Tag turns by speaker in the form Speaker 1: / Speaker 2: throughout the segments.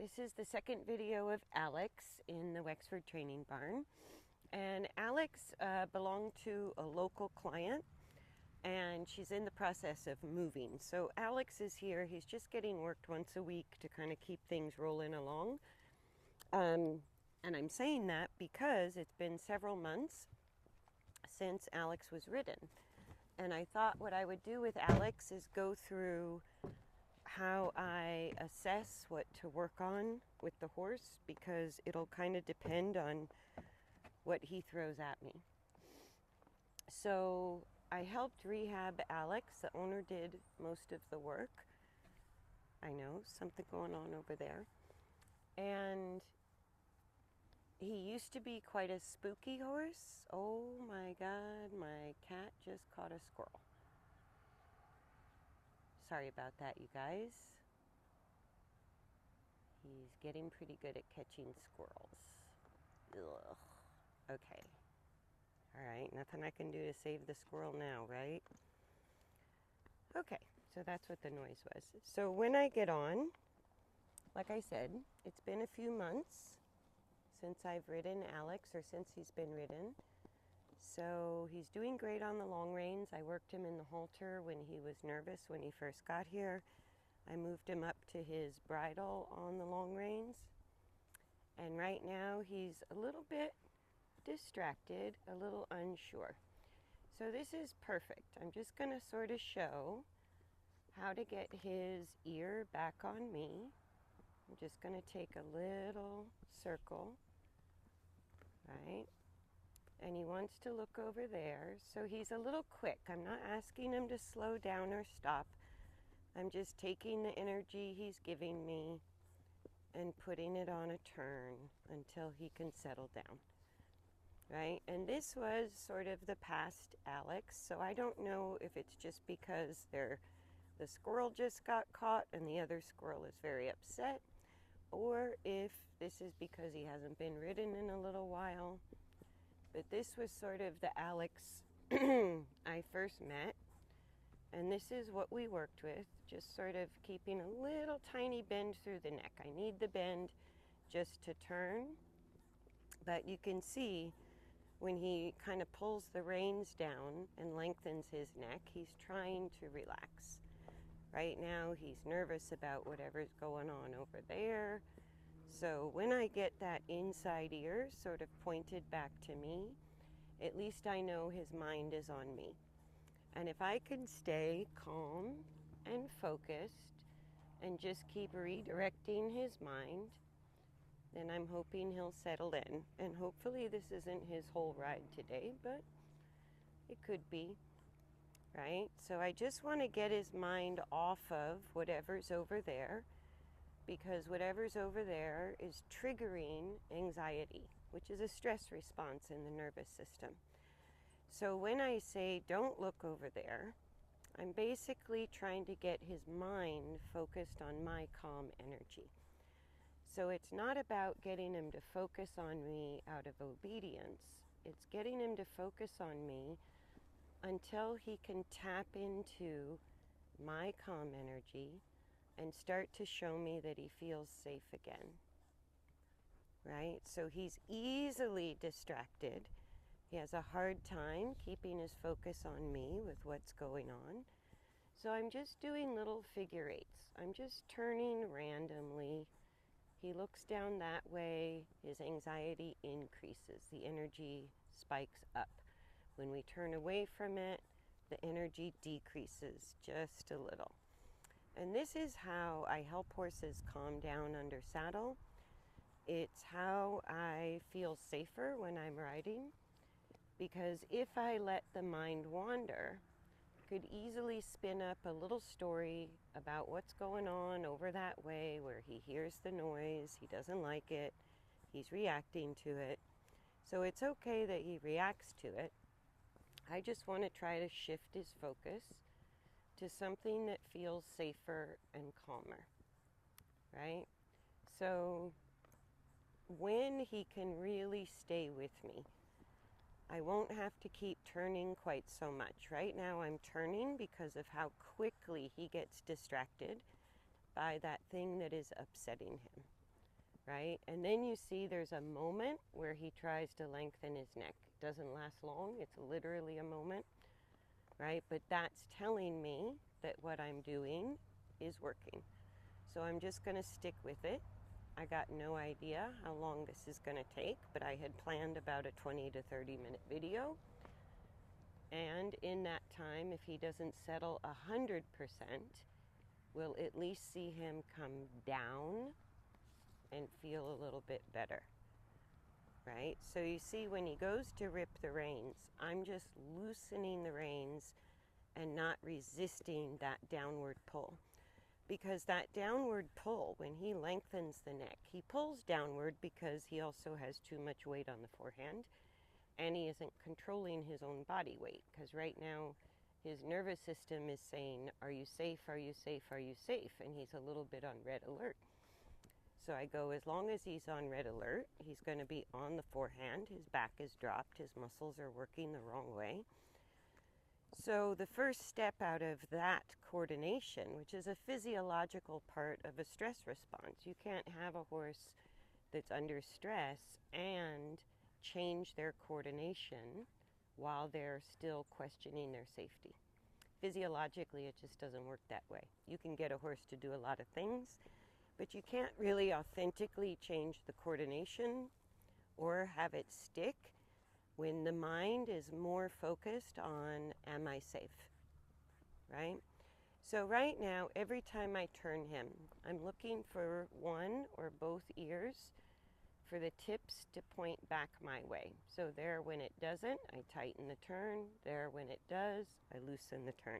Speaker 1: This is the second video of Alex in the Wexford Training Barn. And Alex belonged to a local client, and she's in the process of moving. So Alex is here. He's just getting worked once a week to kind of keep things rolling along. And I'm saying that because it's been several months since Alex was ridden. And I thought what I would do with Alex is go through how I assess what to work on with the horse, because it'll kind of depend on what he throws at me. So I helped rehab Alex. The owner did most of the work. I know, something going on over there. And he used to be quite a spooky horse. Oh my God, my cat just caught a squirrel. Sorry about that, you guys. He's getting pretty good at catching squirrels. Ugh. Okay. All right, nothing I can do to save the squirrel now, right? Okay, so that's what the noise was. So when I get on, like I said, it's been a few months since I've ridden Alex, or since he's been ridden. So he's doing great on the long reins. I worked him in the halter when he was nervous when he first got here. I moved him up to his bridle on the long reins. And right now he's a little bit distracted, a little unsure. So this is perfect. I'm just going to sort of show how to get his ear back on me. I'm just going to take a little circle, right? And he wants to look over there. So he's a little quick. I'm not asking him to slow down or stop. I'm just taking the energy he's giving me and putting it on a turn until he can settle down, right? And this was sort of the past Alex. So I don't know if it's just because the squirrel just got caught and the other squirrel is very upset, or if this is because he hasn't been ridden in a little while. But this was sort of the Alex I first met. And this is what we worked with, just sort of keeping a little tiny bend through the neck. I need the bend just to turn. But you can see when he kind of pulls the reins down and lengthens his neck, he's trying to relax. Right now, he's nervous about whatever's going on over there. So when I get that inside ear sort of pointed back to me, at least I know his mind is on me. And if I can stay calm and focused and just keep redirecting his mind, then I'm hoping he'll settle in. And hopefully this isn't his whole ride today, but it could be, right? So I just want to get his mind off of whatever's over there, because whatever's over there is triggering anxiety, which is a stress response in the nervous system. So when I say don't look over there, I'm basically trying to get his mind focused on my calm energy. So it's not about getting him to focus on me out of obedience. It's getting him to focus on me until he can tap into my calm energy and start to show me that he feels safe again, right? So he's easily distracted. He has a hard time keeping his focus on me with what's going on. So I'm just doing little figure eights. I'm just turning randomly. He looks down that way, his anxiety increases, the energy spikes up. When we turn away from it, the energy decreases just a little. And this is how I help horses calm down under saddle. It's how I feel safer when I'm riding, because if I let the mind wander, I could easily spin up a little story about what's going on over that way where he hears the noise, he doesn't like it, he's reacting to it. So it's okay that he reacts to it. I just want to try to shift his focus to something that feels safer and calmer, right? So when he can really stay with me, I won't have to keep turning quite so much. Right now I'm turning because of how quickly he gets distracted by that thing that is upsetting him. right? And then you see there's a moment where he tries to lengthen his neck. It doesn't last long, it's literally a moment, right? But that's telling me that what I'm doing is working. So I'm just going to stick with it. I got no idea how long this is going to take, but I had planned about a 20 to 30 minute video. And in that time, if he doesn't settle 100%, we'll at least see him come down and feel a little bit better, right? So you see when he goes to rip the reins, I'm just loosening the reins and not resisting that downward pull. Because that downward pull, when he lengthens the neck, he pulls downward because he also has too much weight on the forehand, and he isn't controlling his own body weight, because right now his nervous system is saying, are you safe, are you safe, are you safe? And he's a little bit on red alert. So I go, as long as he's on red alert, he's going to be on the forehand, his back is dropped, his muscles are working the wrong way. So the first step out of that coordination, which is a physiological part of a stress response, you can't have a horse that's under stress and change their coordination while they're still questioning their safety. Physiologically, it just doesn't work that way. You can get a horse to do a lot of things, but you can't really authentically change the coordination or have it stick when the mind is more focused on, am I safe, right? So right now, every time I turn him, I'm looking for one or both ears for the tips to point back my way. So there, when it doesn't, I tighten the turn. There, when it does, I loosen the turn.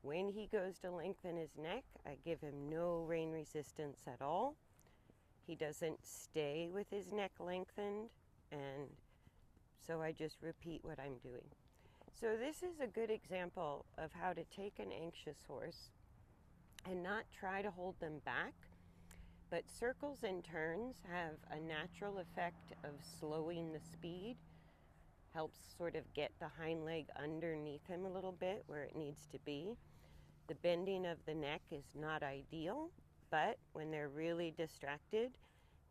Speaker 1: When he goes to lengthen his neck, I give him no rein resistance at all. He doesn't stay with his neck lengthened, and so I just repeat what I'm doing. So this is a good example of how to take an anxious horse and not try to hold them back, but circles and turns have a natural effect of slowing the speed, helps sort of get the hind leg underneath him a little bit where it needs to be. The bending of the neck is not ideal, but when they're really distracted,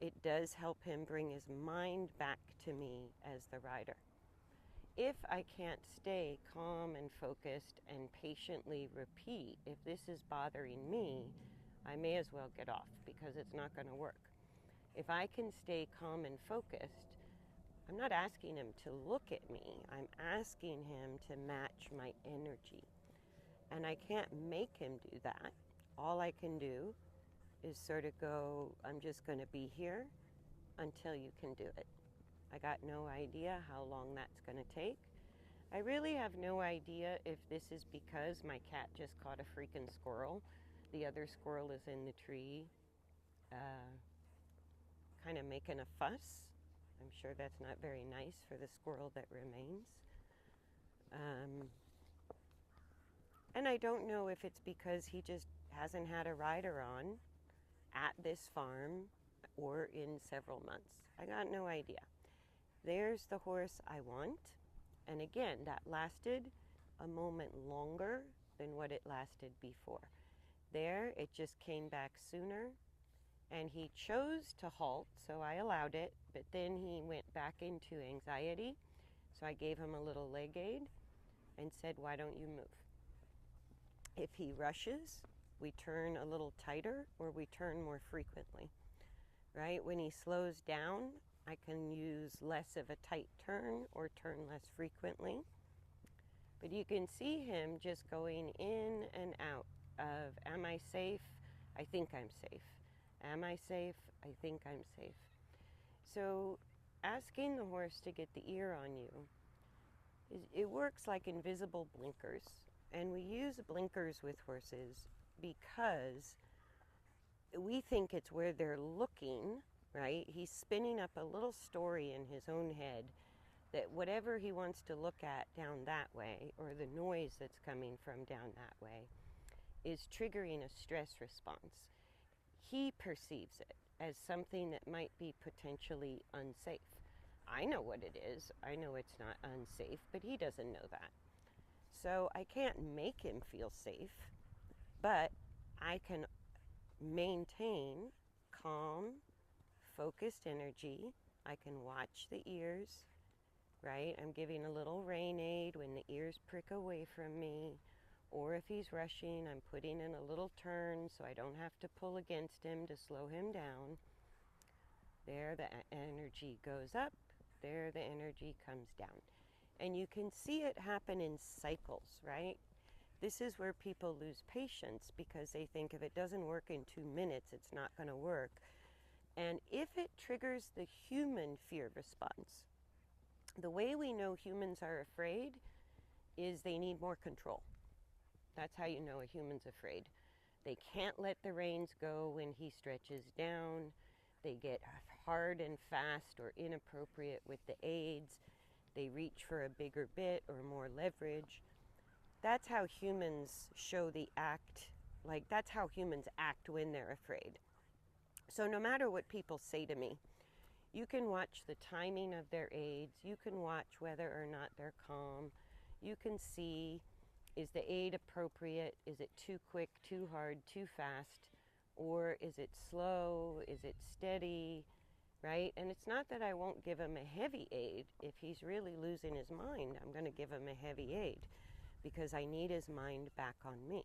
Speaker 1: it does help him bring his mind back to me as the rider. If I can't stay calm and focused and patiently repeat, if this is bothering me, I may as well get off because it's not going to work. If I can stay calm and focused, I'm not asking him to look at me. I'm asking him to match my energy. And I can't make him do that. All I can do is sort of go, I'm just going to be here until you can do it. I got no idea how long that's going to take. I really have no idea if this is because my cat just caught a freaking squirrel. The other squirrel is in the tree, kind of making a fuss. I'm sure that's not very nice for the squirrel that remains. And I don't know if it's because he just hasn't had a rider on at this farm or in several months. I got no idea. There's the horse I want. And again, that lasted a moment longer than what it lasted before. There, it just came back sooner. And he chose to halt, so I allowed it. But then he went back into anxiety. So I gave him a little leg aid and said, why don't you move? If he rushes, we turn a little tighter or we turn more frequently, right? When he slows down, I can use less of a tight turn or turn less frequently. But you can see him just going in and out of, am I safe? I think I'm safe. Am I safe? I think I'm safe. So asking the horse to get the ear on you, it works like invisible blinkers. And we use blinkers with horses because we think it's where they're looking, right? He's spinning up a little story in his own head that whatever he wants to look at down that way, or the noise that's coming from down that way, is triggering a stress response. He perceives it as something that might be potentially unsafe. I know what it is. I know it's not unsafe, but he doesn't know that. So I can't make him feel safe, but I can maintain calm, focused energy. I can watch the ears, right? I'm giving a little rein aid when the ears prick away from me. Or if he's rushing, I'm putting in a little turn so I don't have to pull against him to slow him down. There the energy goes up, there the energy comes down. And you can see it happen in cycles, right? This is where people lose patience because they think if it doesn't work in 2 minutes, it's not going to work. And if it triggers the human fear response, the way we know humans are afraid is they need more control. That's how you know a human's afraid. They can't let the reins go when he stretches down. They get hard and fast or inappropriate with the aids. They reach for a bigger bit or more leverage. That's how humans show the act, like that's how humans act when they're afraid. So no matter what people say to me, you can watch the timing of their aids. You can watch whether or not they're calm. You can see, is the aid appropriate? Is it too quick, too hard, too fast? Or is it slow? Is it steady? Right? And it's not that I won't give him a heavy aid. If he's really losing his mind, I'm going to give him a heavy aid because I need his mind back on me.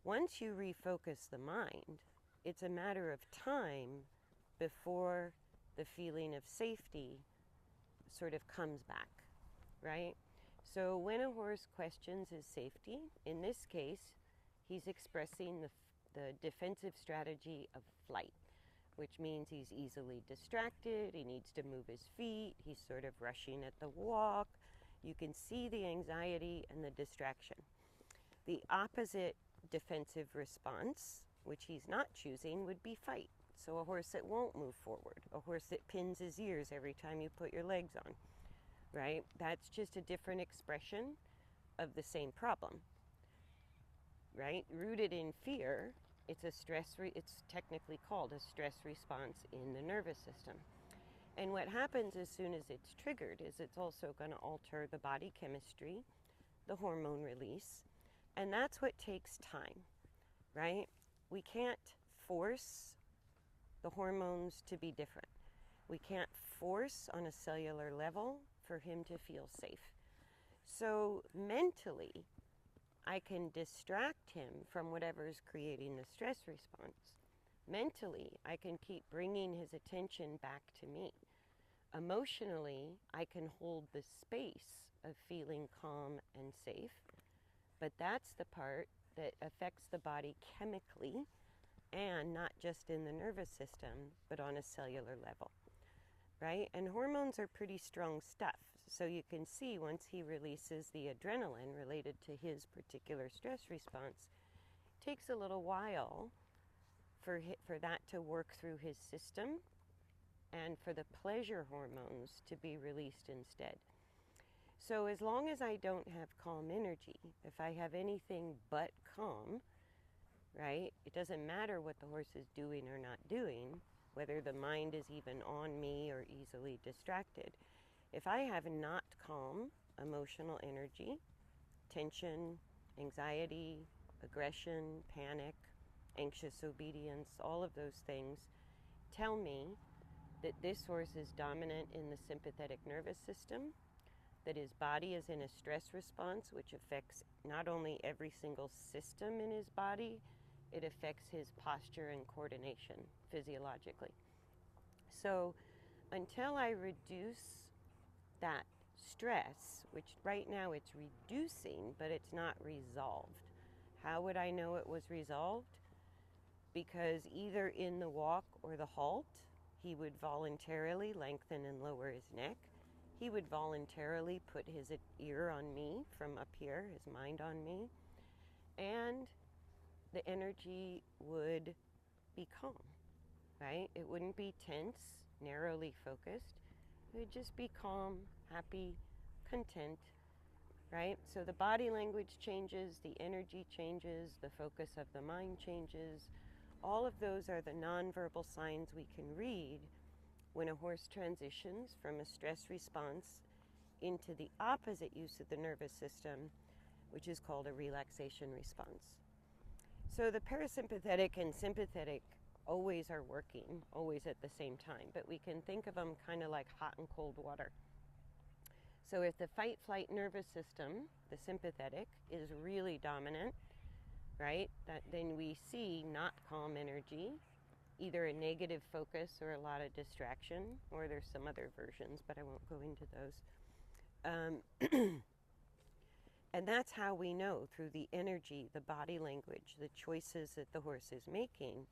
Speaker 1: Once you refocus the mind, it's a matter of time before the feeling of safety sort of comes back, right? So when a horse questions his safety, in this case, he's expressing the defensive strategy of flight, which means he's easily distracted, he needs to move his feet, he's sort of rushing at the walk. You can see the anxiety and the distraction. The opposite defensive response, which he's not choosing, would be fight. So a horse that won't move forward, a horse that pins his ears every time you put your legs on, right? That's just a different expression of the same problem, right? Rooted in fear, it's technically called a stress response in the nervous system. And what happens as soon as it's triggered is it's also going to alter the body chemistry, the hormone release, and that's what takes time, right? We can't force the hormones to be different. We can't force on a cellular level for him to feel safe. So mentally, I can distract him from whatever's creating the stress response. Mentally, I can keep bringing his attention back to me. Emotionally, I can hold the space of feeling calm and safe, but that's the part that affects the body chemically and not just in the nervous system, but on a cellular level, right? And hormones are pretty strong stuff. So you can see once he releases the adrenaline related to his particular stress response, it takes a little while for that to work through his system and for the pleasure hormones to be released instead. So as long as I don't have calm energy, if I have anything but calm, right, it doesn't matter what the horse is doing or not doing, whether the mind is even on me or easily distracted. If I have not calm emotional energy, tension, anxiety, aggression, panic, anxious obedience, all of those things tell me that this horse is dominant in the sympathetic nervous system, that his body is in a stress response, which affects not only every single system in his body, it affects his posture and coordination physiologically. So until I reduce that stress, which right now it's reducing, but it's not resolved. How would I know it was resolved? Because either in the walk or the halt, he would voluntarily lengthen and lower his neck. He would voluntarily put his ear on me from up here, his mind on me. And the energy would be calm, right? It wouldn't be tense, narrowly focused. It would just be calm, happy, content, right? So the body language changes, the energy changes, the focus of the mind changes. All of those are the nonverbal signs we can read when a horse transitions from a stress response into the opposite use of the nervous system, which is called a relaxation response. So the parasympathetic and sympathetic always are working, always at the same time, but we can think of them kind of like hot and cold water. So if the fight-flight nervous system, the sympathetic, is really dominant, right, then we see not calm energy, either a negative focus or a lot of distraction, or there's some other versions, but I won't go into those. And that's how we know, through the energy, the body language, the choices that the horse is making,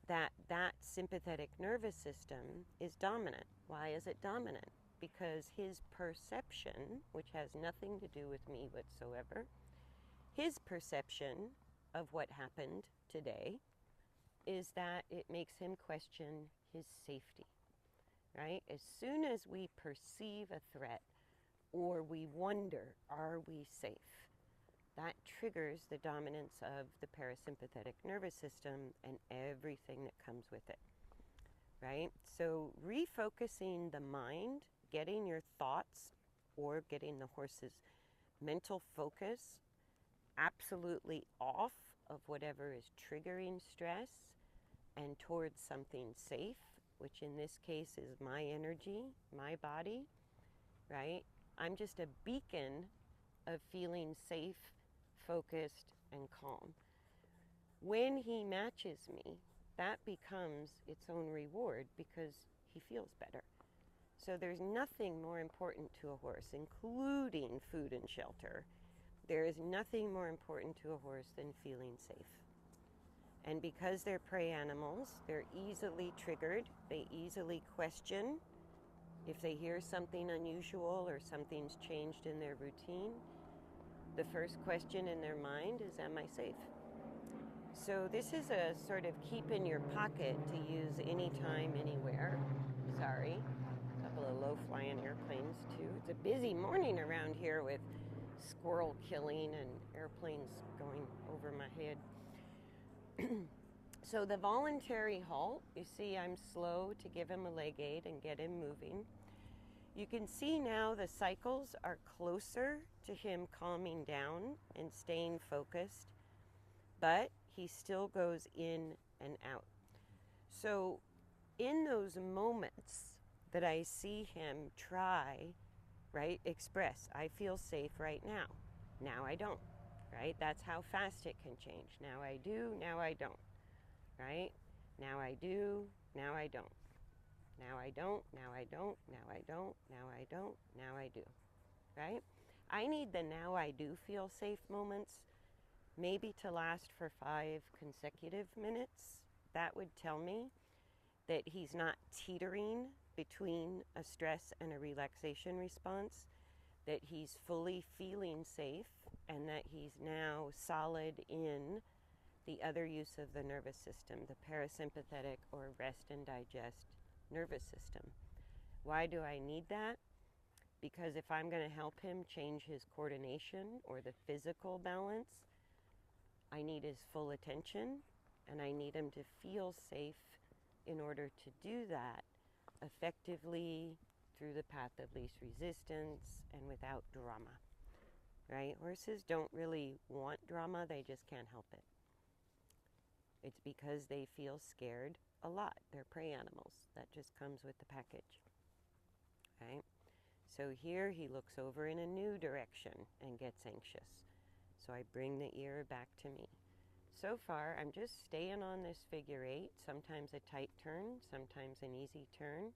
Speaker 1: that that sympathetic nervous system is dominant. Why is it dominant? Because his perception, which has nothing to do with me whatsoever, his perception of what happened today is that it makes him question his safety, right? As soon as we perceive a threat or we wonder, are we safe? That triggers the dominance of the parasympathetic nervous system and everything that comes with it, right? So refocusing the mind, getting your thoughts or getting the horse's mental focus absolutely off of whatever is triggering stress and towards something safe, which in this case is my energy, my body, right? I'm just a beacon of feeling safe, focused, and calm. When he matches me, that becomes its own reward because he feels better. So there's nothing more important to a horse, including food and shelter. There is nothing more important to a horse than feeling safe. And because they're prey animals, they're easily triggered. They easily question if they hear something unusual or something's changed in their routine. The first question in their mind is, am I safe? So this is a sort of keep in your pocket to use anytime, anywhere. Sorry, a couple of low-flying airplanes too. It's a busy morning around here with squirrel killing and airplanes going over my head. So the voluntary halt, you see I'm slow to give him a leg aid and get him moving. You can see now the cycles are closer to him calming down and staying focused, but he still goes in and out. So in those moments that I see him try, right, express, I feel safe right now. Now I don't, right? That's how fast it can change. Now I do, now I don't, right? Now I do, now I don't. Now I don't, now I don't, now I don't, now I don't, now I do, right? I need the now I do feel safe moments maybe to last for 5 consecutive minutes. That would tell me that he's not teetering between a stress and a relaxation response, that he's fully feeling safe, and that he's now solid in the other use of the nervous system, the parasympathetic or rest and digest nervous system. Why do I need that? Because if I'm going to help him change his coordination or the physical balance, I need his full attention, and I need him to feel safe in order to do that effectively through the path of least resistance and without drama, right? Horses don't really want drama, they just can't help it. It's because they feel scared a lot. They're prey animals. That just comes with the package, right? So here he looks over in a new direction and gets anxious. So I bring the ear back to me. So far, I'm just staying on this figure 8, sometimes a tight turn, sometimes an easy turn,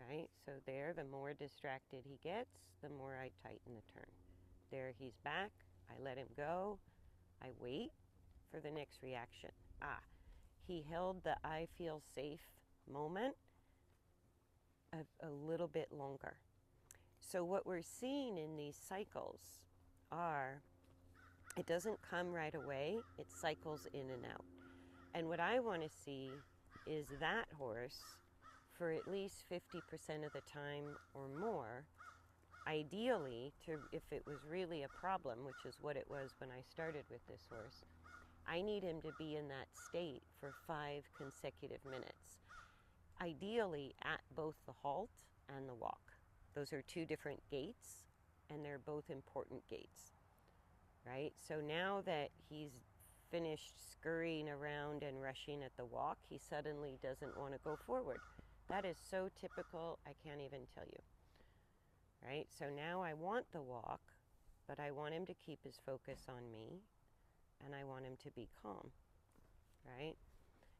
Speaker 1: right? So there, the more distracted he gets, the more I tighten the turn. There, he's back. I let him go. I wait for the next reaction. He held the I feel safe moment a little bit longer. So what we're seeing in these cycles are, it doesn't come right away, it cycles in and out. And what I want to see is that horse, for at least 50% of the time or more, ideally, if it was really a problem, which is what it was when I started with this horse, I need him to be in that state for 5 consecutive minutes. Ideally at both the halt and the walk. Those are 2 different gaits, and they're both important gaits, right? So now that he's finished scurrying around and rushing at the walk, he suddenly doesn't want to go forward. That is so typical, I can't even tell you. Right? So now I want the walk, but I want him to keep his focus on me, and I want him to be calm. Right?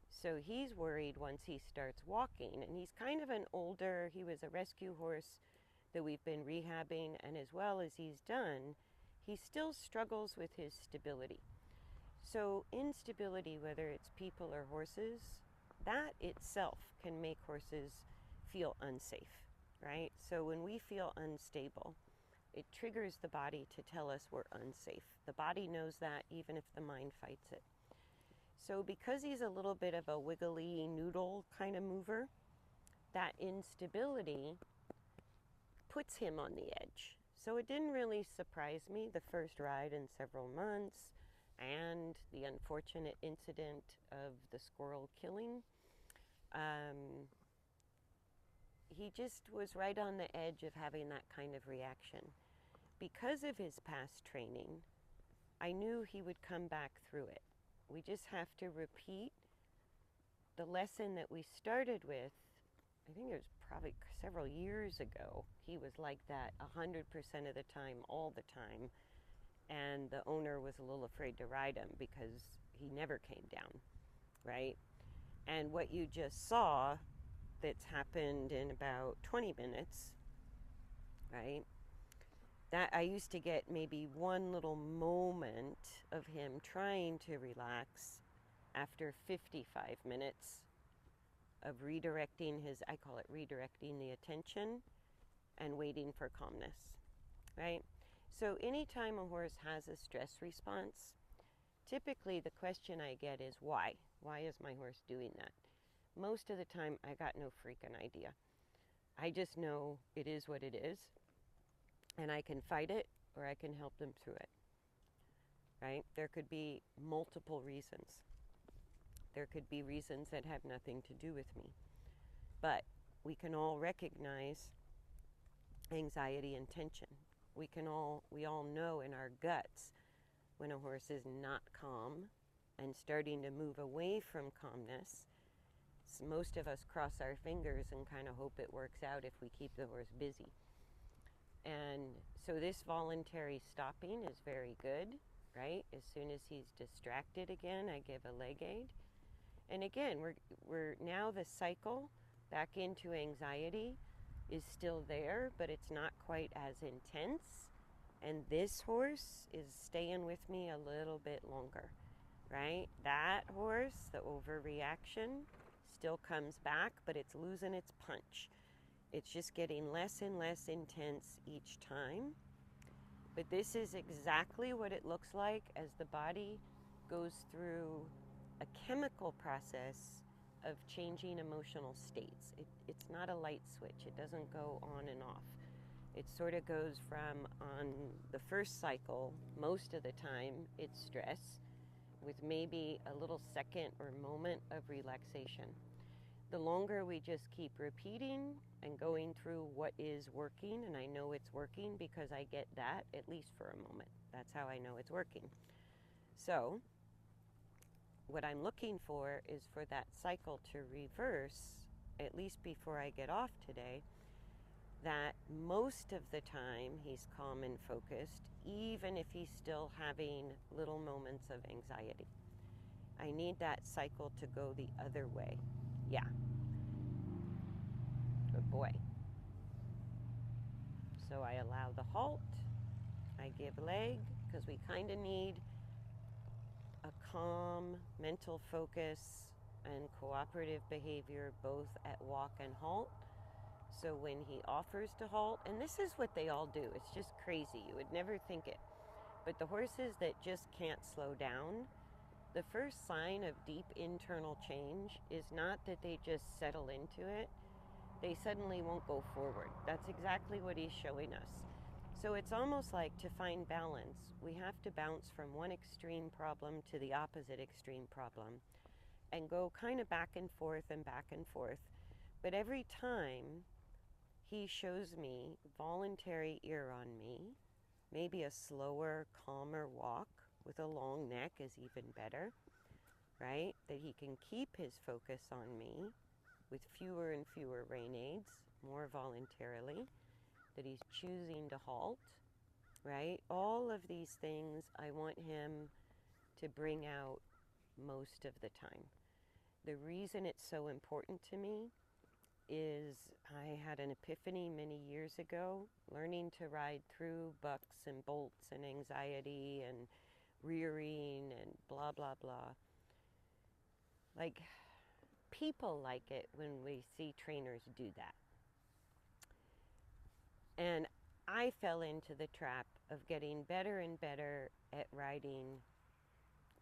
Speaker 1: So he's worried once he starts walking, and he's kind of an older, he was a rescue horse that we've been rehabbing, and as well as he's done, he still struggles with his stability. So instability, whether it's people or horses, that itself can make horses feel unsafe, right? So when we feel unstable, it triggers the body to tell us we're unsafe. The body knows that even if the mind fights it. So because he's a little bit of a wiggly noodle kind of mover, that instability puts him on the edge. So it didn't really surprise me the first ride in several months and the unfortunate incident of the squirrel killing. He just was right on the edge of having that kind of reaction. Because of his past training, I knew he would come back through it. We just have to repeat the lesson that we started with. I think it was probably several years ago. He was like that 100% of the time, all the time. And the owner was a little afraid to ride him because he never came down, right? And what you just saw that's happened in about 20 minutes, right? That I used to get maybe one little moment of him trying to relax after 55 minutes of redirecting his, I call it redirecting the attention and waiting for calmness, right? So anytime a horse has a stress response, typically the question I get is why? Why is my horse doing that? Most of the time I got no freaking idea. I just know it is what it is, and I can fight it or I can help them through it, right? There could be multiple reasons. There could be reasons that have nothing to do with me. But we can all recognize anxiety and tension. We all know in our guts when a horse is not calm and starting to move away from calmness. So most of us cross our fingers and kind of hope it works out if we keep the horse busy. And so this voluntary stopping is very good, right? As soon as he's distracted again, I give a leg aid. And again, we're now the cycle back into anxiety is still there, but it's not quite as intense. And this horse is staying with me a little bit longer, right? That horse, the overreaction, still comes back, but it's losing its punch. It's just getting less and less intense each time. But this is exactly what it looks like as the body goes through a chemical process of changing emotional states. It's not a light switch. It doesn't go on and off. It sort of goes from, on the first cycle, most of the time, it's stress, with maybe a little second or moment of relaxation. The longer we just keep repeating and going through what is working, and I know it's working because I get that, at least for a moment. That's how I know it's working. So, what I'm looking for is for that cycle to reverse, at least before I get off today, that most of the time he's calm and focused, even if he's still having little moments of anxiety. I need that cycle to go the other way. Yeah. Good boy. So I allow the halt. I give leg, because we kind of need a calm mental focus and cooperative behavior both at walk and halt. So when he offers to halt, and this is what they all do, it's just crazy, you would never think it, but the horses that just can't slow down, the first sign of deep internal change is not that they just settle into it, they suddenly won't go forward. That's exactly what he's showing us. So it's almost like, to find balance, we have to bounce from one extreme problem to the opposite extreme problem and go kind of back and forth and back and forth. But every time he shows me voluntary ear on me, maybe a slower, calmer walk, with a long neck is even better, right? That he can keep his focus on me with fewer and fewer rein aids, more voluntarily, that he's choosing to halt, right? All of these things I want him to bring out most of the time. The reason it's so important to me is I had an epiphany many years ago, learning to ride through bucks and bolts and anxiety and rearing and blah, blah, blah. Like, people like it when we see trainers do that. And I fell into the trap of getting better and better at riding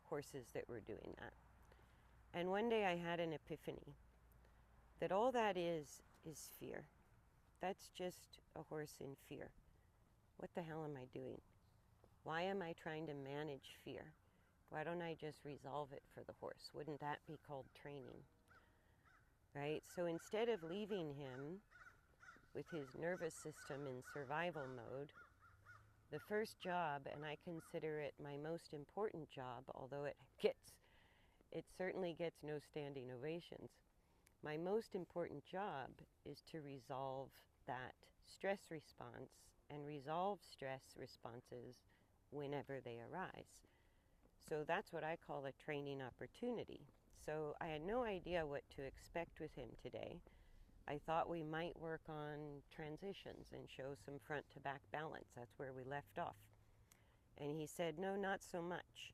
Speaker 1: horses that were doing that. And one day I had an epiphany that all that is fear. That's just a horse in fear. What the hell am I doing? Why am I trying to manage fear? Why don't I just resolve it for the horse? Wouldn't that be called training? Right? So instead of leaving him with his nervous system in survival mode, the first job, and I consider it my most important job, although it certainly gets no standing ovations. My most important job is to resolve that stress response and resolve stress responses whenever they arise. So that's what I call a training opportunity. So I had no idea what to expect with him today. I thought we might work on transitions and show some front to back balance. That's where we left off. And he said, no, not so much.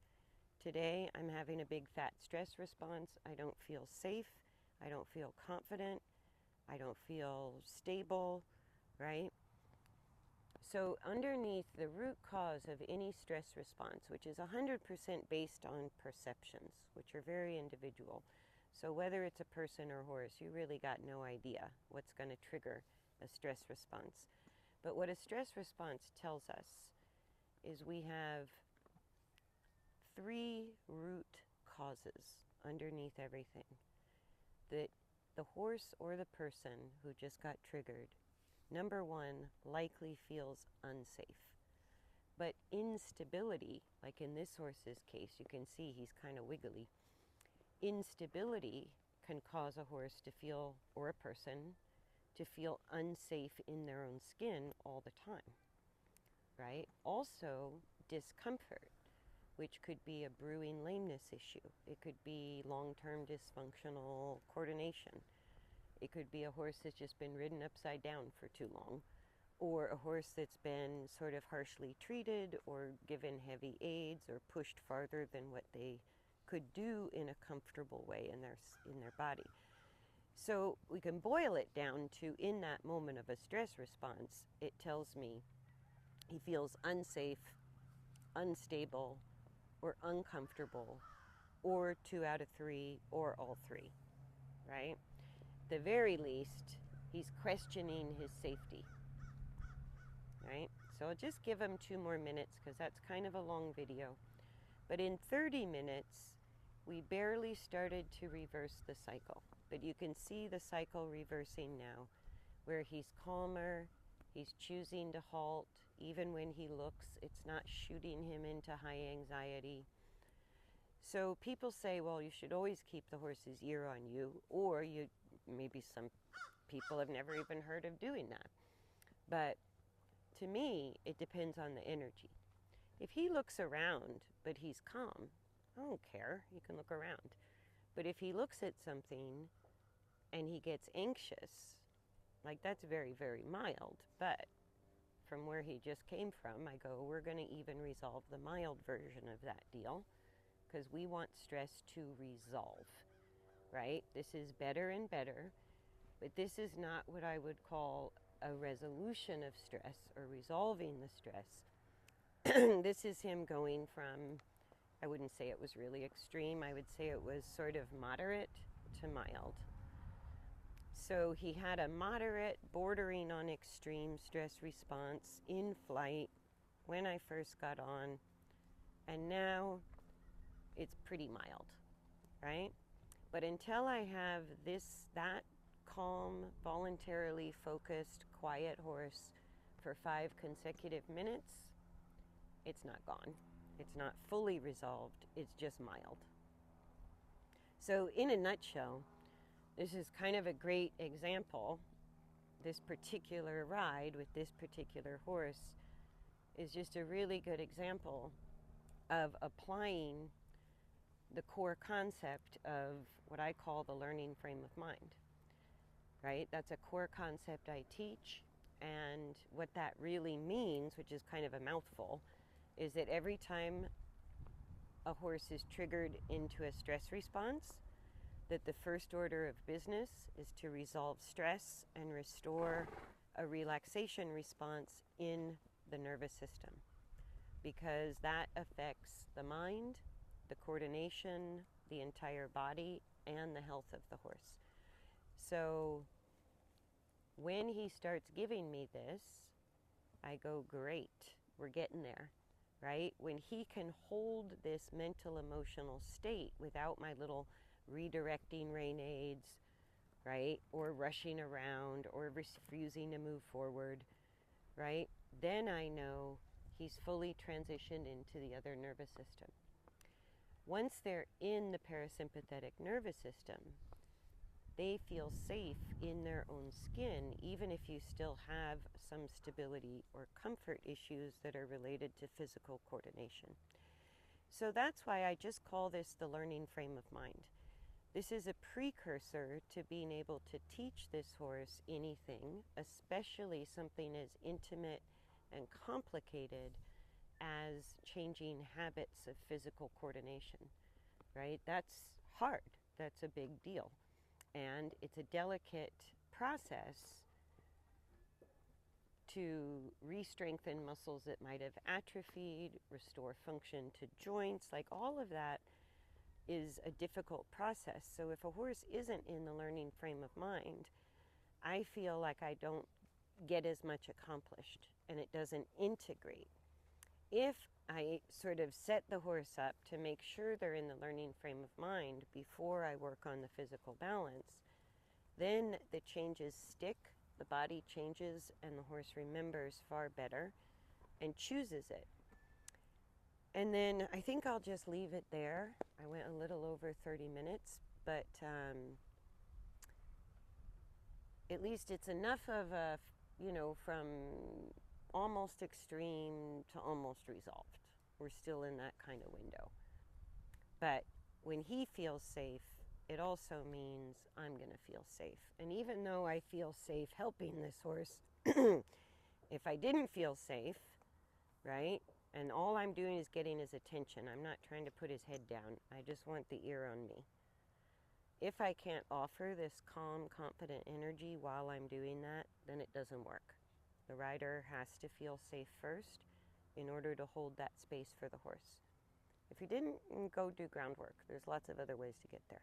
Speaker 1: Today I'm having a big fat stress response. I don't feel safe. I don't feel confident. I don't feel stable, right? So underneath the root cause of any stress response, which is 100% based on perceptions, which are very individual. So whether it's a person or horse, you really got no idea what's going to trigger a stress response. But what a stress response tells us is we have 3 root causes underneath everything that the horse or the person who just got triggered, number 1, likely feels unsafe. But instability, like in this horse's case, you can see he's kind of wiggly. Instability can cause a horse to feel, or a person, to feel unsafe in their own skin all the time, right? Also, discomfort, which could be a brewing lameness issue. It could be long-term dysfunctional coordination. It could be a horse that's just been ridden upside down for too long, or a horse that's been sort of harshly treated or given heavy aids or pushed farther than what they could do in a comfortable way in their body. So we can boil it down to, in that moment of a stress response, it tells me he feels unsafe, unstable, or uncomfortable, or 2 out of 3, or all 3, right? At the very least, he's questioning his safety, right? So I'll just give him 2 more minutes because that's kind of a long video. But in 30 minutes, we barely started to reverse the cycle. But you can see the cycle reversing now, where he's calmer, he's choosing to halt. Even when he looks, it's not shooting him into high anxiety. So people say, well, you should always keep the horse's ear on you, or maybe some people have never even heard of doing that. But to me, it depends on the energy. If he looks around, but he's calm, I don't care, he can look around. But if he looks at something and he gets anxious, like that's very, very mild. But from where he just came from, I go, we're going to even resolve the mild version of that deal, because we want stress to resolve, right? This is better and better, but this is not what I would call a resolution of stress or resolving the stress. This is him going from, I wouldn't say it was really extreme, I would say it was sort of moderate to mild. So he had a moderate, bordering on extreme stress response in flight when I first got on, and now it's pretty mild, right? But until I have that calm, voluntarily focused, quiet horse for 5 consecutive minutes, it's not gone. It's not fully resolved, it's just mild. So in a nutshell, this is kind of a great example. This particular ride with this particular horse is just a really good example of applying the core concept of what I call the learning frame of mind, right? That's a core concept I teach, and what that really means, which is kind of a mouthful, is that every time a horse is triggered into a stress response, that the first order of business is to resolve stress and restore a relaxation response in the nervous system, because that affects the mind, the coordination, the entire body, and the health of the horse. So when he starts giving me this, I go, great, we're getting there, right? When he can hold this mental emotional state without my little redirecting rein aids, right? Or rushing around or refusing to move forward, right? Then I know he's fully transitioned into the other nervous system. Once they're in the parasympathetic nervous system, they feel safe in their own skin, even if you still have some stability or comfort issues that are related to physical coordination. So that's why I just call this the learning frame of mind. This is a precursor to being able to teach this horse anything, especially something as intimate and complicated as changing habits of physical coordination, right? That's hard. That's a big deal. And it's a delicate process to re-strengthen muscles that might have atrophied, restore function to joints, like all of that is a difficult process. So if a horse isn't in the learning frame of mind, I feel like I don't get as much accomplished and it doesn't integrate. If I sort of set the horse up to make sure they're in the learning frame of mind before I work on the physical balance, then the changes stick, the body changes, and the horse remembers far better and chooses it. And then I think I'll just leave it there. I went a little over 30 minutes, but at least it's enough of a, from almost extreme to almost resolved. We're still in that kind of window. But when he feels safe, it also means I'm going to feel safe. And even though I feel safe helping this horse, if I didn't feel safe, right, and all I'm doing is getting his attention, I'm not trying to put his head down, I just want the ear on me. If I can't offer this calm, confident energy while I'm doing that, then it doesn't work. The rider has to feel safe first in order to hold that space for the horse. If you didn't, go do groundwork. There's lots of other ways to get there.